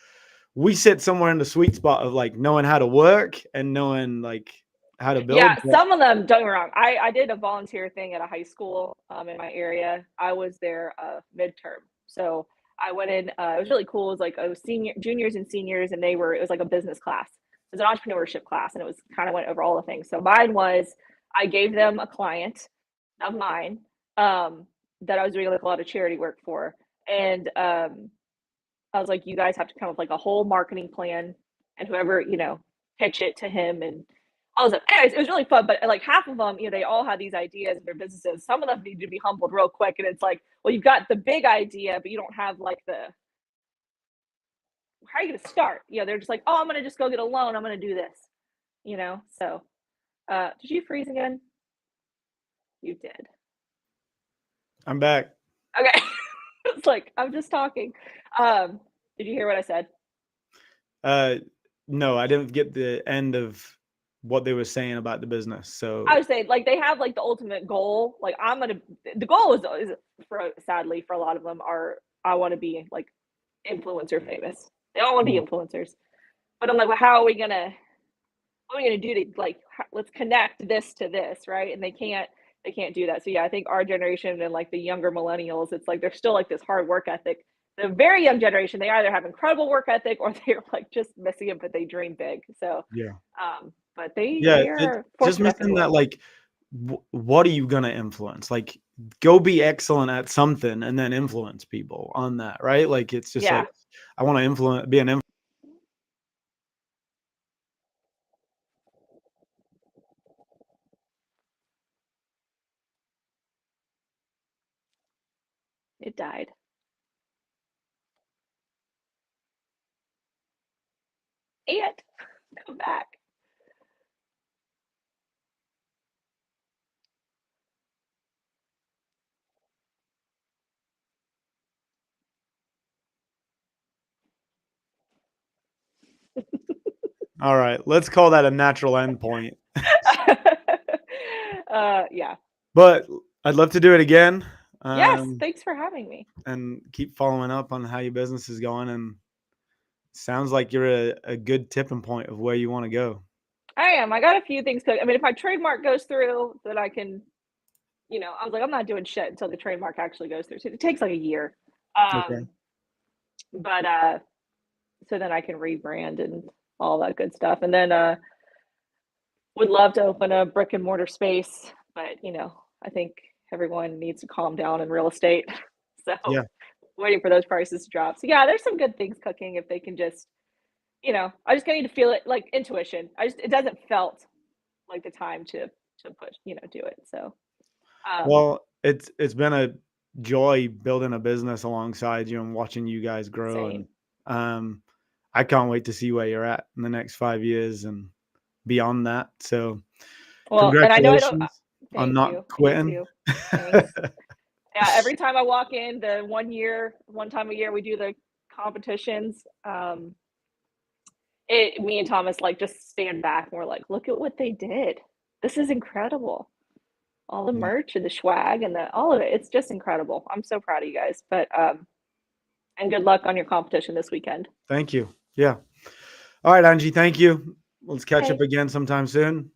S1: we sit somewhere in the sweet spot of like knowing how to work and knowing like how to
S2: Yeah,
S1: build. But
S2: some of them, don't get me wrong. I did a volunteer thing at a high school in my area. I was there midterm. So I went in, it was really cool. It was like it was juniors and seniors, and it was like a business class. It was an entrepreneurship class, and it was kind of went over all the things. So mine was I gave them a client of mine that I was doing like a lot of charity work for. And I was like, you guys have to come up with like a whole marketing plan and whoever, pitch it to him and all this. Anyways, it was really fun. But like half of them, they all had these ideas in their businesses. Some of them need to be humbled real quick. And it's like, well, you've got the big idea, but you don't have like how are you going to start? They're just like, oh, I'm going to just go get a loan. I'm going to do this. So, did you freeze again? You did.
S1: I'm back.
S2: Okay. It's like, I'm just talking. Did you hear what I said?
S1: Uh, no, I didn't get the end of what they were saying about the business.
S2: I
S1: So
S2: would say like they have like the ultimate goal. Like the goal is for sadly for a lot of them are I want to be like influencer famous. They all want to be
S1: mm,
S2: influencers. But I'm like, well, what are we gonna do to like let's connect this to this, right? And they can't do that. So yeah, I think our generation and like the younger millennials, it's like they're still like this hard work ethic. The very young generation, they either have incredible work ethic or they're like just missing it, but they dream big. So
S1: yeah,
S2: but they
S1: yeah,
S2: they are
S1: just
S2: fortunate enough to
S1: missing
S2: do it.
S1: that. Like, what are you gonna influence? Like, go be excellent at something and then influence people on that, right? Like, it's just like
S2: Yeah.
S1: I want to influence, be an
S2: It died. And come back.
S1: All right, let's call that a natural end point.
S2: Yeah.
S1: But I'd love to do it again.
S2: Yes. Thanks for having me.
S1: And keep following up on how your business is going. And sounds like you're a good tipping point of where you want to go.
S2: I am. I got a few things cooked. I mean, if my trademark goes through, then I can, I was like, I'm not doing shit until the trademark actually goes through. So it takes like a year.
S1: Okay.
S2: But so then I can rebrand and all that good stuff. And then would love to open a brick and mortar space, but I think everyone needs to calm down in real estate. So
S1: Yeah.
S2: waiting for those prices to drop. So yeah, there's some good things cooking if they can just, I just need to feel it like intuition. It doesn't felt like the time to push, do it. So
S1: Well, it's been a joy building a business alongside you and watching you guys grow.
S2: same.
S1: And I can't wait to see where you're at in the next 5 years and beyond that. So
S2: Well, and I know I don't.
S1: congratulations on
S2: Thank
S1: not
S2: you. You
S1: quitting.
S2: too. Thanks. Yeah, every time I walk in, the one time a year we do the competitions. Me and Thomas like just stand back and we're like, look at what they did. This is incredible. All the
S1: Yeah.
S2: merch and the swag and all of it. It's just incredible. I'm so proud of you guys. But and good luck on your competition this weekend.
S1: Thank you. Yeah. All right, Angie. Thank you. Let's catch up
S2: Okay.
S1: again sometime soon.